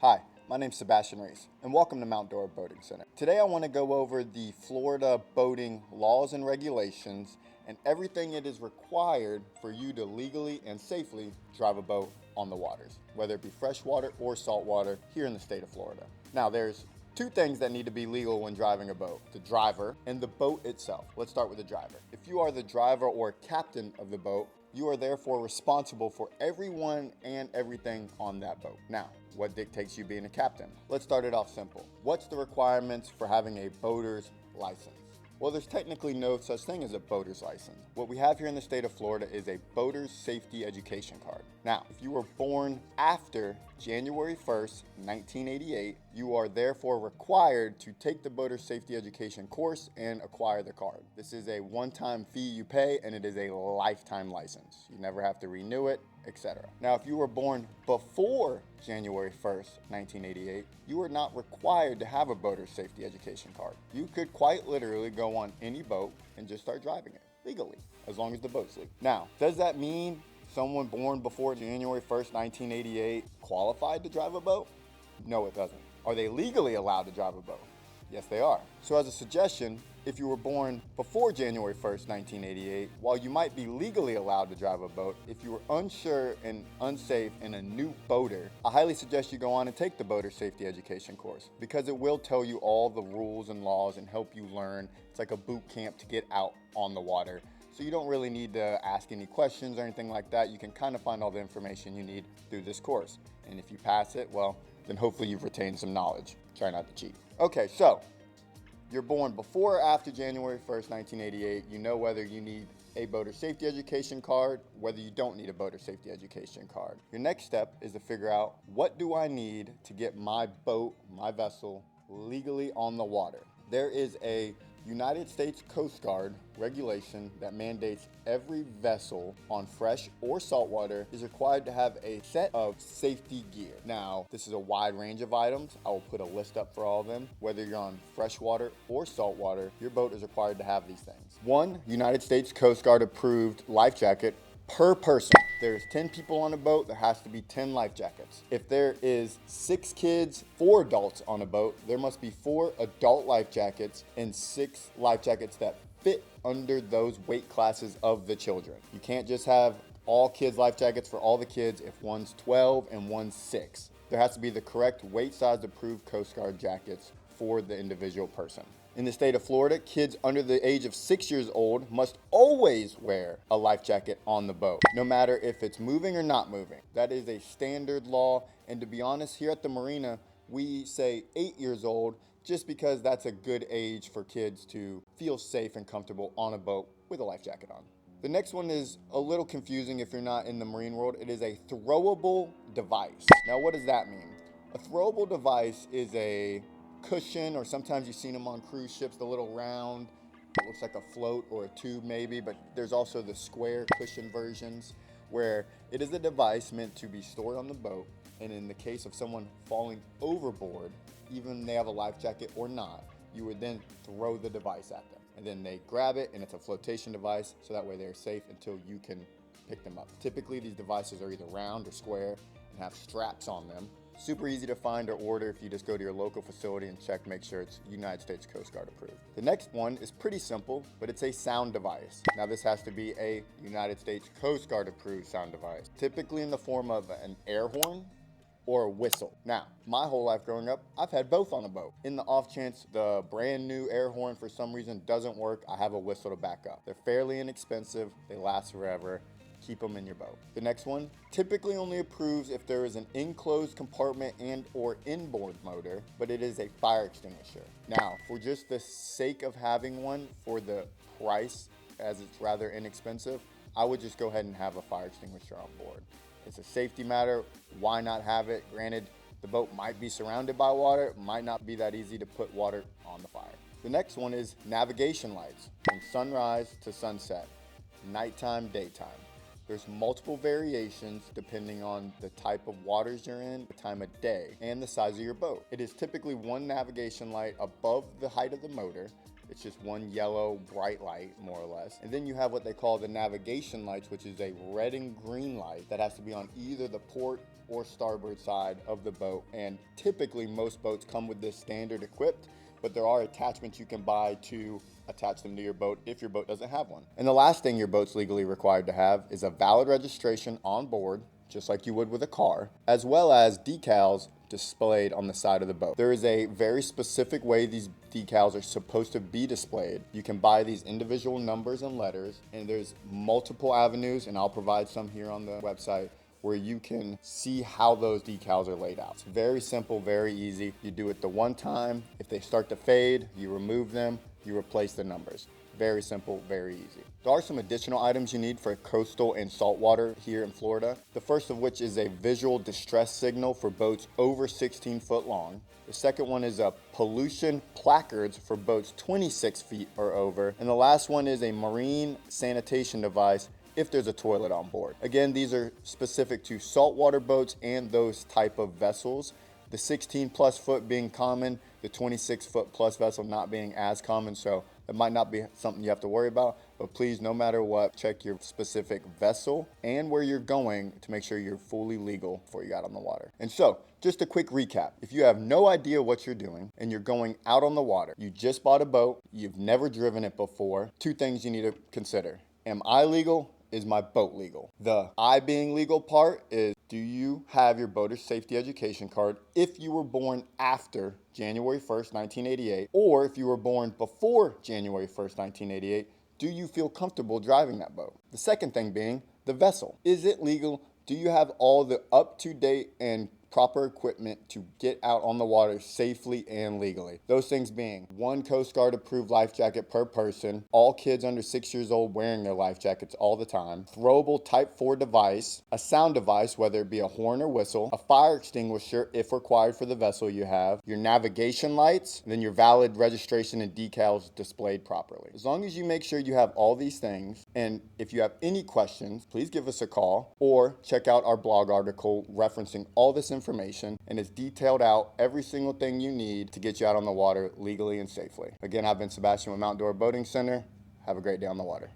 Hi, my name's Sebastian Reese, and welcome to Mount Dora Boating Center. Today I want to go over the Florida boating laws and regulations and everything it is required for you to legally and safely drive a boat on the waters, whether it be freshwater or saltwater here in the state of Florida. Now, there's two things that need to be legal when driving a boat: the driver and the boat itself. Let's start with the driver. If you are the driver or captain of the boat, you are therefore responsible for everyone and everything on that boat. Now, what dictates you being a captain? Let's start it off simple. What's the requirements for having a boater's license? Well, there's technically no such thing as a boater's license. What we have here in the state of Florida is a boater's safety education card. Now, if you were born after January 1st, 1988, you are therefore required to take the boater's safety education course and acquire the card. This is a one-time fee you pay, and it is a lifetime license. You never have to renew it, etc. Now, if you were born before January 1st, 1988, you are not required to have a boater's safety education card. You could quite literally go on any boat and just start driving it legally, as long as the boat's legal. Now, does that mean someone born before January 1st, 1988 qualified to drive a boat? No, it doesn't. Are they legally allowed to drive a boat? Yes, they are. So as a suggestion, if you were born before January 1st, 1988, while you might be legally allowed to drive a boat, if you were unsure and unsafe and a new boater, I highly suggest you go on and take the boater safety education course, because it will tell you all the rules and laws and help you learn. It's like a boot camp to get out on the water. So you don't really need to ask any questions or anything like that. You can kind of find all the information you need through this course. And if you pass it, well, then hopefully you've retained some knowledge. Try not to cheat. Okay, so you're born before or after January 1st, 1988. You know whether you need a boater safety education card, whether you don't need a boater safety education card. Your next step is to figure out, what do I need to get my boat, my vessel, legally on the water? There is a United States Coast Guard regulation that mandates every vessel on fresh or saltwater is required to have a set of safety gear. Now, this is a wide range of items. I will put a list up for all of them. Whether you're on freshwater or saltwater, your boat is required to have these things. One United States Coast Guard approved life jacket per person. There's 10 people on a boat, there has to be 10 life jackets. If there is 6 kids, 4 adults on a boat, there must be 4 adult life jackets and 6 life jackets that fit under those weight classes of the children. You can't just have all kids life jackets for all the kids if one's 12 and one's 6. There has to be the correct weight size approved Coast Guard jackets for the individual person. In the state of Florida, kids under the age of 6 years old must always wear a life jacket on the boat, no matter if it's moving or not moving. That is a standard law, and to be honest, here at the marina, we say 8 years old just because that's a good age for kids to feel safe and comfortable on a boat with a life jacket on. The next one is a little confusing if you're not in the marine world. It is a throwable device. Now, what does that mean? A throwable device is a cushion, or sometimes you've seen them on cruise ships, the little round, it looks like a float or a tube maybe, but there's also the square cushion versions where it is a device meant to be stored on the boat, and in the case of someone falling overboard, even they have a life jacket or not, you would then throw the device at them, and then they grab it, and it's a flotation device, so that way they're safe until you can pick them up. Typically these devices are either round or square and have straps on them. Super easy to find or order if you just go to your local facility and check, make sure it's United States Coast Guard approved. The next one is pretty simple, but it's a sound device. Now, this has to be a United States Coast Guard approved sound device, typically in the form of an air horn or a whistle. Now, my whole life growing up, I've had both on a boat. In the off chance the brand new air horn for some reason doesn't work, I have a whistle to back up. They're fairly inexpensive, they last forever. Keep them in your boat. The next one typically only approves if there is an enclosed compartment and or inboard motor, but it is a fire extinguisher. Now, for just the sake of having one, for the price, as it's rather inexpensive, I would just go ahead and have a fire extinguisher on board. It's a safety matter. Why not have it? Granted, the boat might be surrounded by water. It might not be that easy to put water on the fire. The next one is navigation lights from sunrise to sunset, nighttime, daytime. There's multiple variations depending on the type of waters you're in, the time of day, and the size of your boat. It is typically one navigation light above the height of the motor. It's just one yellow bright light, more or less. And then you have what they call the navigation lights, which is a red and green light that has to be on either the port or starboard side of the boat. And typically most boats come with this standard equipped, but there are attachments you can buy to attach them to your boat if your boat doesn't have one. And the last thing your boat's legally required to have is a valid registration on board, just like you would with a car, as well as decals displayed on the side of the boat. There is a very specific way these decals are supposed to be displayed. You can buy these individual numbers and letters, and there's multiple avenues, and I'll provide some here on the website where you can see how those decals are laid out. It's very simple, very easy. You do it the one time. If they start to fade, you remove them, you replace the numbers. Very simple, very easy. There are some additional items you need for coastal and saltwater here in Florida. The first of which is a visual distress signal for boats over 16 foot long. The second one is a pollution placards for boats 26 feet or over. And the last one is a marine sanitation device if there's a toilet on board. Again, these are specific to saltwater boats and those type of vessels. The 16 plus foot being common, the 26 foot plus vessel not being as common, so it might not be something you have to worry about, but please, no matter what, check your specific vessel and where you're going to make sure you're fully legal before you get out on the water. And so, just a quick recap. If you have no idea what you're doing and you're going out on the water, you just bought a boat, you've never driven it before, two things you need to consider. Am I legal? Is my boat legal? The I being legal part is, do you have your boater's safety education card if you were born after January 1st, 1988, or if you were born before January 1st, 1988, do you feel comfortable driving that boat? The second thing being the vessel. Is it legal? Do you have all the up-to-date and proper equipment to get out on the water safely and legally? Those things being one Coast Guard approved life jacket per person, all kids under 6 years old wearing their life jackets all the time, throwable type 4 device, a sound device, whether it be a horn or whistle, a fire extinguisher if required for the vessel you have, your navigation lights, and then your valid registration and decals displayed properly. As long as you make sure you have all these things, and if you have any questions, please give us a call or check out our blog article referencing all this information, and it's detailed out every single thing you need to get you out on the water legally and safely. Again, I've been Sebastian with Dora Boating Center. Have a great day on the water.